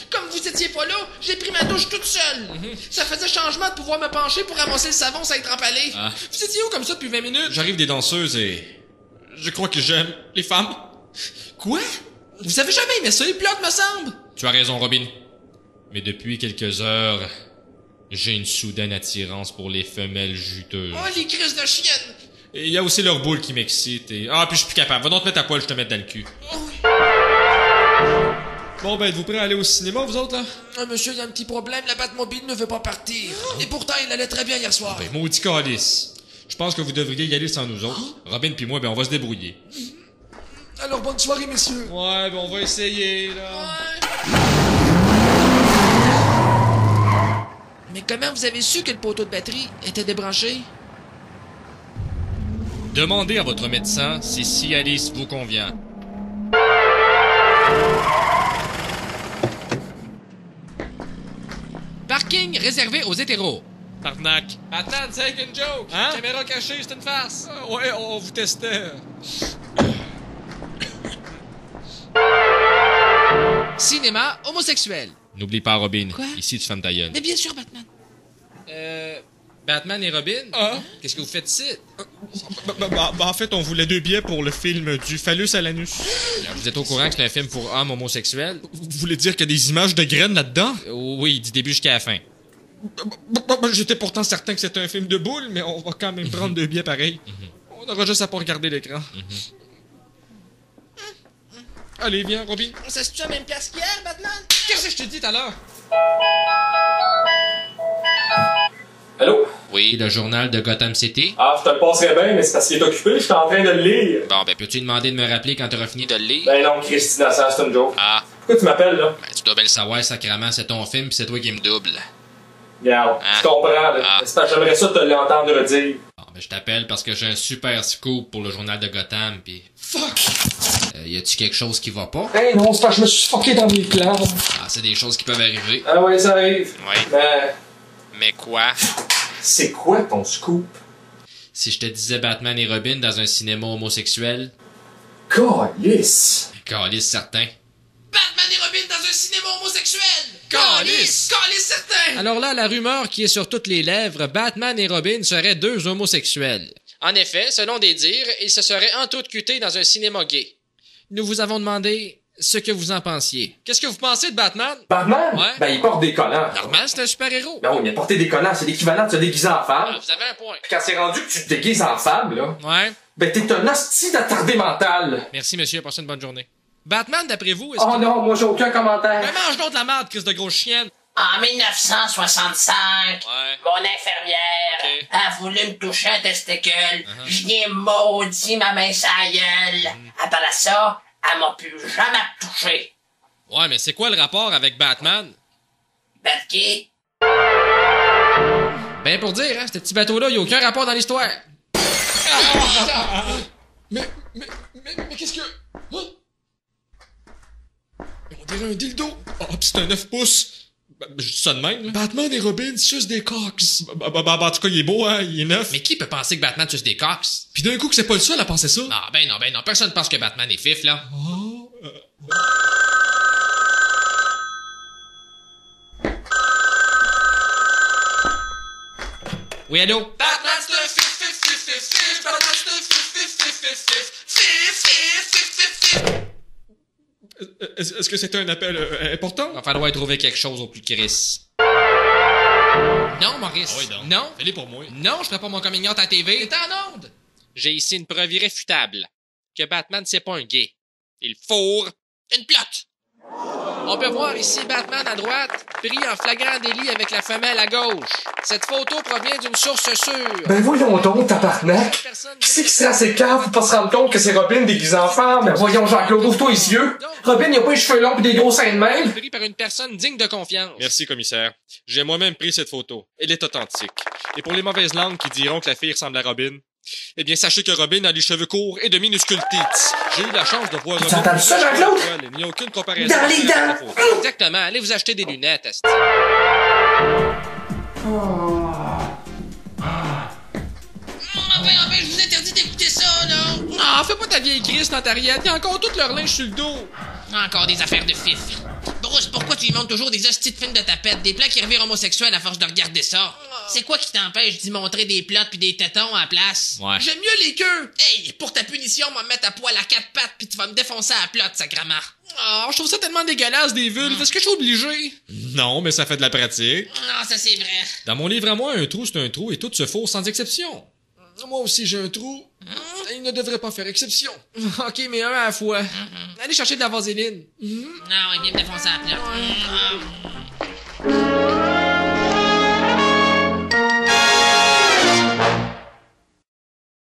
Comme vous étiez pas là, j'ai pris ma douche toute seule. Ça faisait changement de pouvoir me pencher pour ramasser le savon sans être empalé. Vous étiez où comme ça depuis 20 minutes? J'arrive des danseuses et... je crois que j'aime les femmes. Quoi? Vous avez jamais aimé ça, les blocs, me semble? Tu as raison, Robin. Mais depuis quelques heures, j'ai une soudaine attirance pour les femelles juteuses. Oh, les crises de chiennes! Et il y a aussi leur boule qui m'excite et... Ah, puis je suis plus capable. Va donc te mettre à poil, je te mets dans le cul. Oh, oui. Bon, ben, êtes-vous prêts à aller au cinéma, vous autres, là? Monsieur, il y a un petit problème, la Batmobile ne veut pas partir. Et pourtant, il allait très bien hier soir. Ben, maudit calice. Je pense que vous devriez y aller sans nous autres. Robin puis moi, ben, on va se débrouiller. Alors, bonne soirée, messieurs. Ouais, ben, on va essayer, là. Ouais. Mais comment vous avez su que le poteau de batterie était débranché? Demandez à votre médecin si Cialis vous convient. Parking réservé aux hétéros. Tarnac. Batman, c'est une joke. Hein? Caméra cachée, c'est une farce. Ouais, on vous testait. Cinéma homosexuel. N'oublie pas, Robin. Quoi? Ici, tu fermes ta gueule. Mais bien sûr, Batman. Batman et Robin? Ah? Qu'est-ce que vous faites ici? En fait, on voulait 2 billets pour le film du phallus à l'anus. Vous êtes au courant que c'est un film pour hommes homosexuels? Vous voulez dire qu'il y a des images de graines là-dedans? Oui, du début jusqu'à la fin. J'étais pourtant certain que c'était un film de boules, mais on va quand même prendre 2 billets pareil. On aura juste à pas regarder l'écran. Allez, viens, Robin. On s'assied à la même place qu'hier, Batman? Qu'est-ce que je t'ai dit tout à l'heure? Allô? Oui, le journal de Gotham City. Ah, je te le passerais bien, mais c'est parce qu'il est occupé, je suis en train de le lire. Bon, ben, peux-tu demander de me rappeler quand t'auras fini de le lire? Ben non, Christy Innocent, c'est une joke. Ah, Pourquoi tu m'appelles, là? ben, tu dois bien le savoir, sacrément, c'est ton film pis c'est toi qui me double. Regarde, Ah. je comprends, là. Ah. C'est parce que j'aimerais ça te l'entendre redire. Bon, ben, je t'appelle parce que j'ai un super scoop pour le journal de Gotham pis... Fuck! y a-tu quelque chose qui va pas? Hey non, c'est parce que je me suis fucké dans mes plans. Ah, c'est des choses qui peuvent arriver. Ah ouais, ça arrive. Oui. Ben, Mais quoi? c'est quoi ton scoop? Si je te disais Batman et Robin dans un cinéma homosexuel? Calice! Calice certain. Batman et Robin dans un cinéma homosexuel! Calice! Calice certain! Alors là, la rumeur qui est sur toutes les lèvres, Batman et Robin seraient 2 homosexuels. En effet, selon des dires, ils se seraient entrecutés dans un cinéma gay. Nous vous avons demandé ce que vous en pensiez. Qu'est-ce que vous pensez de Batman? Batman? Ouais. Ben, il porte des collants. Normal, c'est un super-héros. Ben oui, mais porter des collants, c'est l'équivalent de se déguiser en femme. Ah, vous avez un point. Puis quand c'est rendu que tu te déguises en femme, là, Ouais. ben t'es un hostie d'attardé mental. Merci, monsieur. Passez une bonne journée. Batman, d'après vous, est-ce Oh non, moi j'ai aucun commentaire. Mais mange donc de la merde, Chris de grosse chienne. En 1965, Ouais. mon infirmière Ok. a voulu me toucher un testicule. Je viens maudit ma main sur la gueule. Après ça, elle m'a plus jamais touché. Ouais, mais c'est quoi le rapport avec Batman? Batki? Ben, pour dire, hein, ce petit bateau-là, il a aucun rapport dans l'histoire. Mais qu'est-ce que... Hein? On dirait un dildo. Ah, pis c'est un 9 pouces. Je dis ça de même, là. Batman et Robin sucent des cox. En tout cas, il est beau, hein, il est neuf. Mais qui peut penser que Batman suce des cox? Puis d'un coup que c'est pas le seul à penser ça. Ah, ben non, personne pense que Batman est fif, là. Oui, allô? Batman c'est un fif, fif, fif, fif, fif. Batman c'est un fif, fif, fif, fif, fif. Fif, fif, fif, fif, fif. Est-ce que c'était un appel important? Il va falloir trouver quelque chose au plus Chris. Non, Maurice. Ah oui, donc. Non. Fais-les pour moi. Non, je ferai pas mon coming out à la TV. T'es en onde! J'ai ici une preuve irréfutable que Batman, c'est pas un gay. Il fourre une plotte. On peut voir ici Batman à droite, pris en flagrant délit avec la femelle à gauche. Cette photo provient d'une source sûre. Ben voyons donc, tabarnak. Personne- Qui c'est qui serait assez cave pour pas se rendre compte que c'est Robin déguisé en femme? Ben voyons, Jean-Claude, ouvre-toi les yeux. Robin, il a pas les cheveux longs pis des gros seins de même. Pris par une personne digne de confiance. Merci, commissaire. J'ai moi-même pris cette photo. Elle est authentique. Et pour les mauvaises langues qui diront que la fille ressemble à Robin, eh bien, sachez que Robin a les cheveux courts et de minuscules tits. J'ai eu la chance de voir Robin. entendu ça, Jean-Claude? Il n'y a aucune comparaison. Dans les avec dents. la photo. Exactement. Allez vous acheter des lunettes, esti. Enfin, je vous interdis d'écouter ça, là! Ah, fais pas ta vieille grise dans ta riette. Il y a encore tout leur linge sur le dos. Encore des affaires de fif. Bon, Rousse, pourquoi tu lui montres toujours des hosties de films de tapette, des plats qui revirent homosexuels à force de regarder ça? C'est quoi qui t'empêche d'y montrer des plots puis des tétons à la place? Ouais. J'aime mieux les queues! Hey, pour ta punition, on va me mettre à poil à 4 pattes puis tu vas me défoncer à la plotte, sacrément. Oh, je trouve ça tellement dégueulasse des vulves. Est-ce que je suis obligé? Non, mais ça fait de la pratique. Non, ça c'est vrai. Dans mon livre à moi, un trou, c'est un trou et tout se faut sans exception. Moi aussi, j'ai un trou. Il ne devrait pas faire exception. OK, mais un à la fois. Allez chercher de la vaseline. Non, il vient me défoncer à la plotte.